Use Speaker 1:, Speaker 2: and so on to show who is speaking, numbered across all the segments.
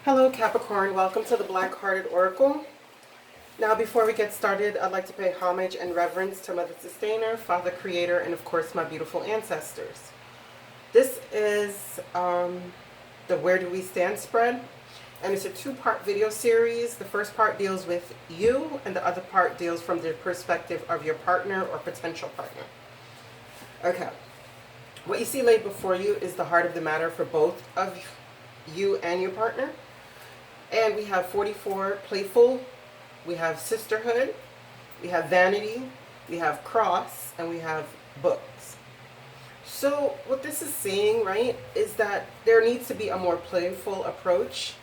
Speaker 1: Hello Capricorn, welcome to the Black-Hearted Oracle. Now before we get started, I'd like to pay homage and reverence to Mother Sustainer, Father Creator, and of course my beautiful ancestors. This is the Where Do We Stand spread, and it's a two-part video series. The first part deals with you, and the other part deals from the perspective of your partner or potential partner. Okay, what you see laid before you is the heart of the matter for both of you and your partner. And we have 44, playful, we have sisterhood, we have vanity, we have cross, and we have books. So what this is saying, right, is that there needs to be a more playful approach,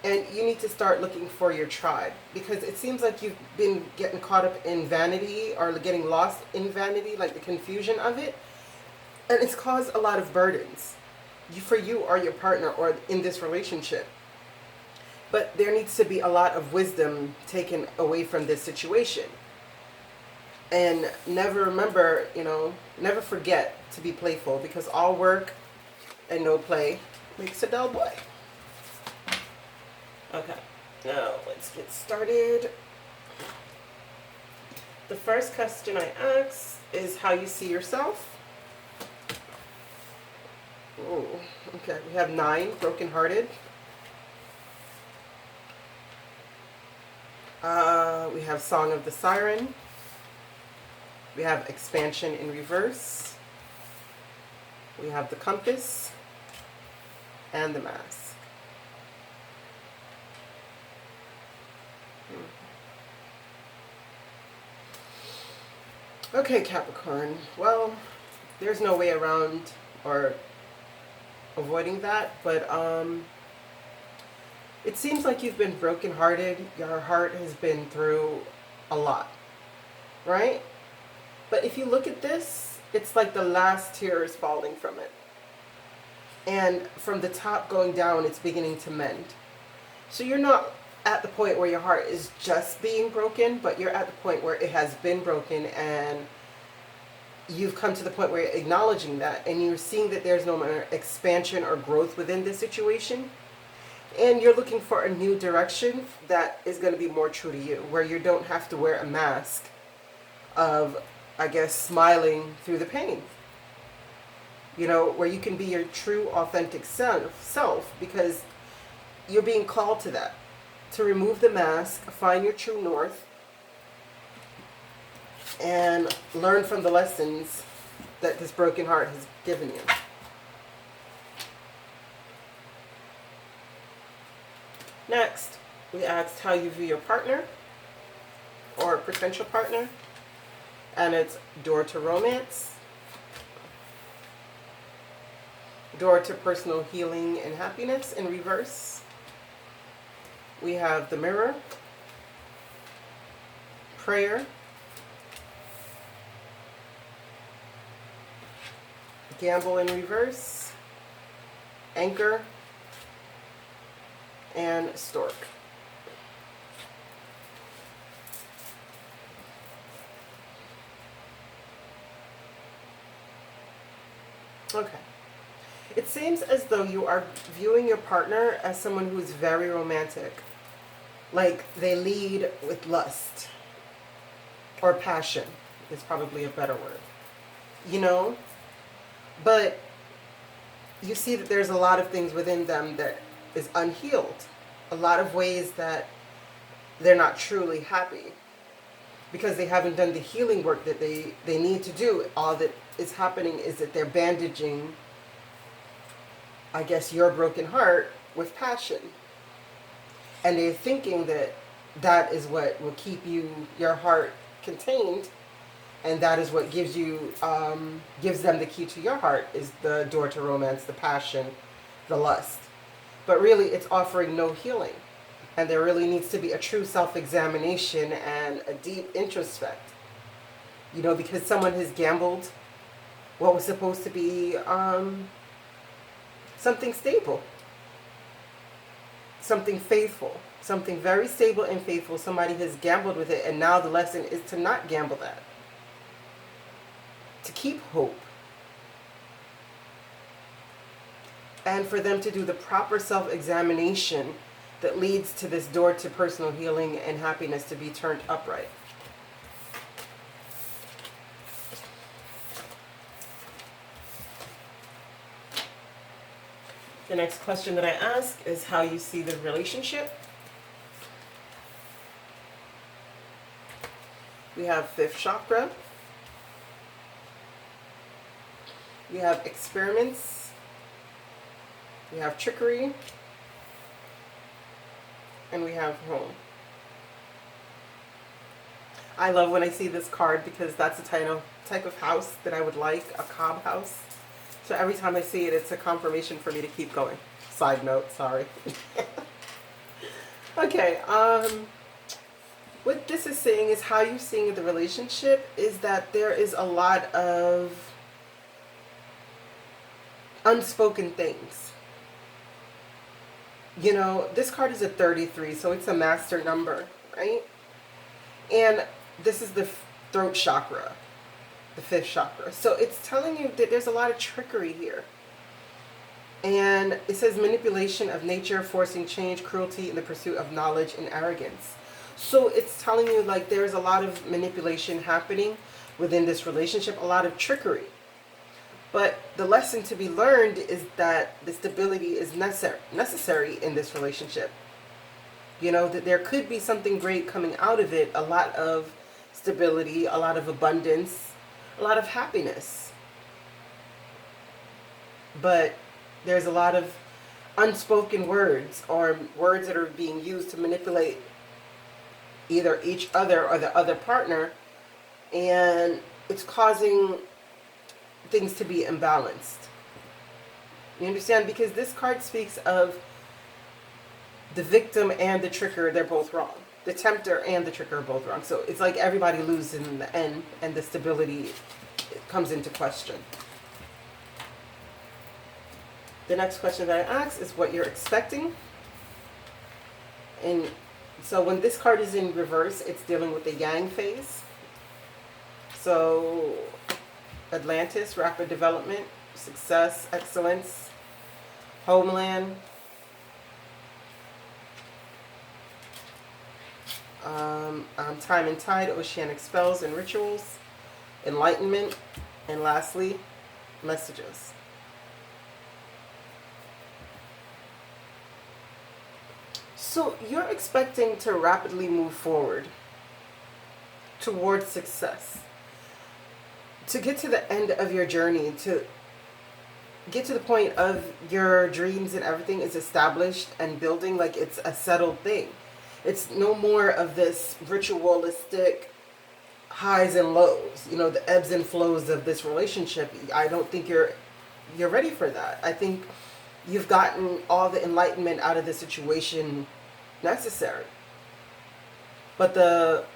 Speaker 1: and you need to start looking for your tribe, because it seems like you've been getting caught up in vanity or getting lost in vanity, like the confusion of it, and it's caused a lot of burdens for you or your partner or in this relationship. But there needs to be a lot of wisdom taken away from this situation. And never never forget to be playful, because all work and no play makes a dull boy. Okay, now let's get started. The first question I ask is how you see yourself. Oh, okay, we have 9, brokenhearted. We have Song of the Siren. We have Expansion in reverse. We have the Compass and the Mask. Okay, Capricorn. Well, there's no way around or avoiding that, but it seems like you've been brokenhearted. Your heart has been through a lot, right? But if you look at this, it's like the last tear is falling from it. And from the top going down, it's beginning to mend. So you're not at the point where your heart is just being broken, but you're at the point where it has been broken, and you've come to the point where you're acknowledging that, and you're seeing that there's no more expansion or growth within this situation. And you're looking for a new direction that is going to be more true to you, where you don't have to wear a mask of, I guess, smiling through the pain. You know, where you can be your true, authentic self, because you're being called to that. To remove the mask, find your true north, and learn from the lessons that this broken heart has given you. Next, we asked how you view your partner or potential partner, and it's door to romance, door to personal healing and happiness in reverse. We have the Mirror, prayer, gamble in reverse, anchor, and stork. Okay. It seems as though you are viewing your partner as someone who is very romantic. Like they lead with lust or passion is probably a better word. You know? But you see that there's a lot of things within them that is unhealed. A lot of ways that they're not truly happy because they haven't done the healing work that they need to do. All that is happening is that they're bandaging, I guess, your broken heart with passion. And they're thinking that that is what will keep your heart contained, and that is what gives them the key to your heart, is the door to romance, the passion, the lust. But really, it's offering no healing. And there really needs to be a true self-examination and a deep introspect. You know, because someone has gambled what was supposed to be something stable, something faithful, something very stable and faithful. Somebody has gambled with it, and now the lesson is to not gamble that. To keep hope. And for them to do the proper self-examination that leads to this door to personal healing and happiness to be turned upright. The next question that I ask is how you see the relationship. We have fifth chakra. We have experiments. We have trickery. And we have home. I love when I see this card because that's the type of house that I would like, a cob house. So every time I see it, it's a confirmation for me to keep going. Side note, sorry. Okay, what this is saying is how you're seeing the relationship is that there is a lot of unspoken things. You know, this card is a 33, so it's a master number, right? And this is the throat chakra, the fifth chakra. So it's telling you that there's a lot of trickery here. And it says manipulation of nature, forcing change, cruelty in the pursuit of knowledge, and arrogance. So it's telling you like there's a lot of manipulation happening within this relationship, a lot of trickery. But the lesson to be learned is that the stability is necessary in this relationship. You know, that there could be something great coming out of it, a lot of stability, a lot of abundance, a lot of happiness. But there's a lot of unspoken words or words that are being used to manipulate either each other or the other partner, and it's causing things to be imbalanced. You understand? Because this card speaks of the victim and the tricker, they're both wrong. The tempter and the tricker are both wrong. So it's like everybody loses in the end, and the stability comes into question. The next question that I ask is what you're expecting. And so when this card is in reverse, it's dealing with the yang phase. So Atlantis, rapid development, success, excellence, homeland, time and tide, oceanic spells and rituals, enlightenment, and lastly, messages. So you're expecting to rapidly move forward towards success, to get to the end of your journey, to get to the point of your dreams and everything is established and building, like it's a settled thing. It's no more of this ritualistic highs and lows, you know, the ebbs and flows of this relationship. I don't think you're ready for that. I think you've gotten all the enlightenment out of the situation necessary. But the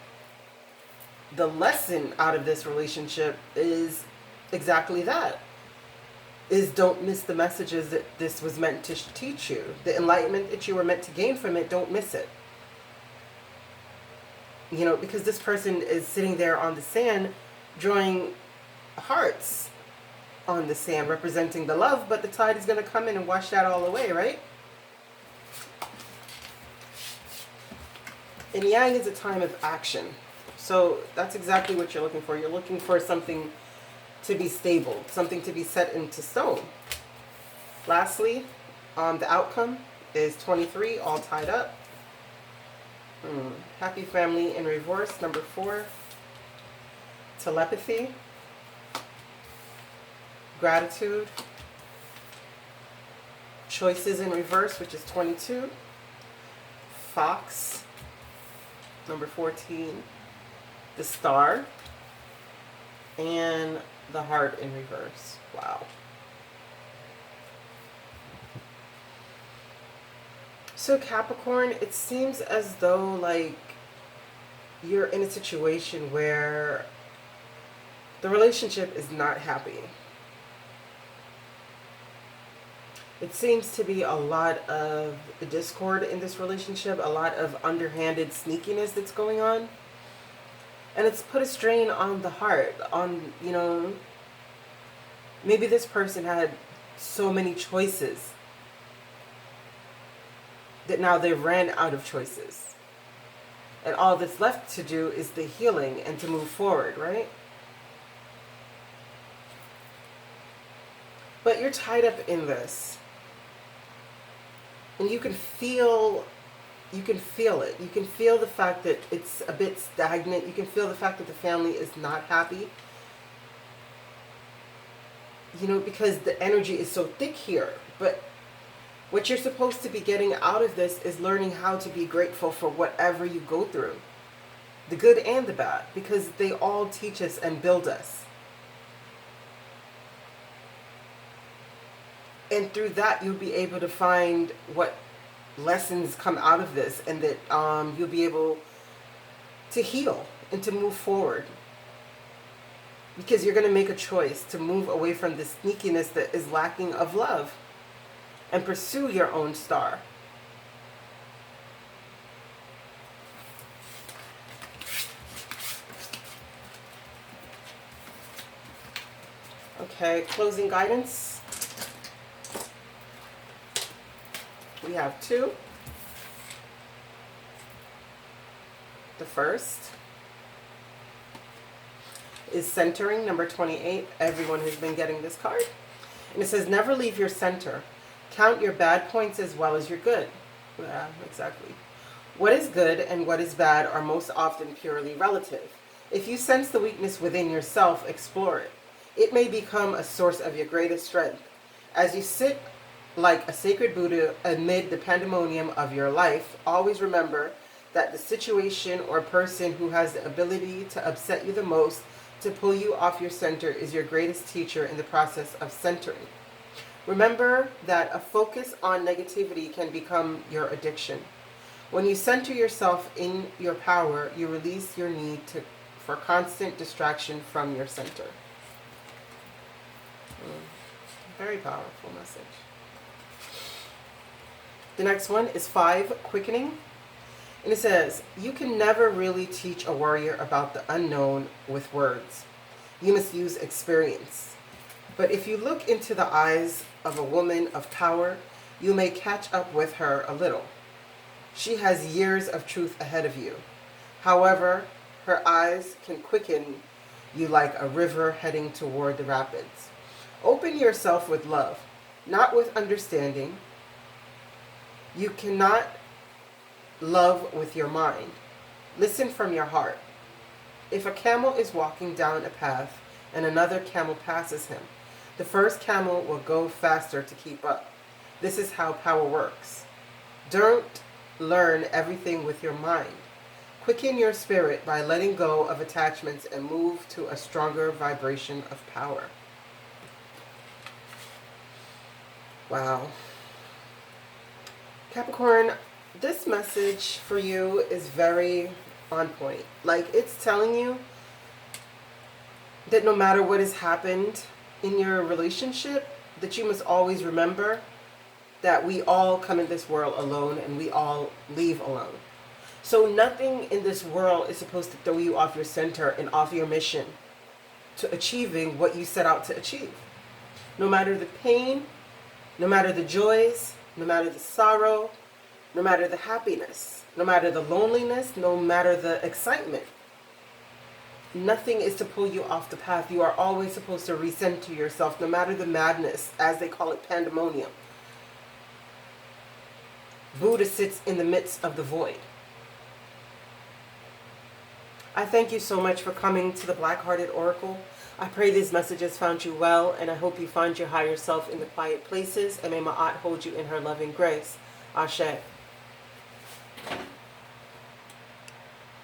Speaker 1: lesson out of this relationship is exactly that. Is don't miss the messages that this was meant to teach you. The enlightenment that you were meant to gain from it, don't miss it. You know, because this person is sitting there on the sand drawing hearts on the sand representing the love, but the tide is going to come in and wash that all away, right? And yang is a time of action. So that's exactly what you're looking for. You're looking for something to be stable, something to be set into stone. Lastly, the outcome is 23, all tied up. Happy family in reverse, number 4. Telepathy. Gratitude. Choices in reverse, which is 22. Fox, number 14. The star. And the heart in reverse. Wow. So Capricorn, it seems as though like you're in a situation where the relationship is not happy. It seems to be a lot of discord in this relationship, a lot of underhanded sneakiness that's going on. And it's put a strain on the heart, on, you know, maybe this person had so many choices that now they've ran out of choices. And all that's left to do is the healing and to move forward, right? But you're tied up in this. And you can feel it. You can feel the fact that it's a bit stagnant. You can feel the fact that the family is not happy. You know, because the energy is so thick here. But what you're supposed to be getting out of this is learning how to be grateful for whatever you go through. The good and the bad. Because they all teach us and build us. And through that, you'll be able to find what lessons come out of this, and that you'll be able to heal and to move forward. Because you're going to make a choice to move away from the sneakiness that is lacking of love and pursue your own star. Okay, closing guidance. We have 2. The first is centering, number 28. Everyone who's been getting this card. And it says, never leave your center. Count your bad points as well as your good. Yeah, exactly. What is good and what is bad are most often purely relative. If you sense the weakness within yourself, explore it. It may become a source of your greatest strength. As you sit like a sacred Buddha amid the pandemonium of your life, always remember that the situation or person who has the ability to upset you the most, to pull you off your center, is your greatest teacher in the process of centering. Remember that a focus on negativity can become your addiction. When you center yourself in your power, you release your need for constant distraction from your center. Very powerful message. The next one is 5, quickening. And it says, you can never really teach a warrior about the unknown with words. You must use experience. But if you look into the eyes of a woman of power, you may catch up with her a little. She has years of truth ahead of you. However, her eyes can quicken you like a river heading toward the rapids. Open yourself with love, not with understanding. You cannot love with your mind. Listen from your heart. If a camel is walking down a path and another camel passes him, the first camel will go faster to keep up. This is how power works. Don't learn everything with your mind. Quicken your spirit by letting go of attachments and move to a stronger vibration of power. Wow. Capricorn, this message for you is very on point. Like, it's telling you that no matter what has happened in your relationship, that you must always remember that we all come in this world alone and we all leave alone. So nothing in this world is supposed to throw you off your center and off your mission to achieving what you set out to achieve. No matter the pain, no matter the joys, no matter the sorrow, no matter the happiness, no matter the loneliness, no matter the excitement, nothing is to pull you off the path. You are always supposed to recenter yourself, no matter the madness, as they call it, pandemonium. Buddha sits in the midst of the void. I thank you so much for coming to the Black-Hearted Oracle. I pray these messages found you well, and I hope you find your higher self in the quiet places, and may Ma'at hold you in her loving grace. Ashe.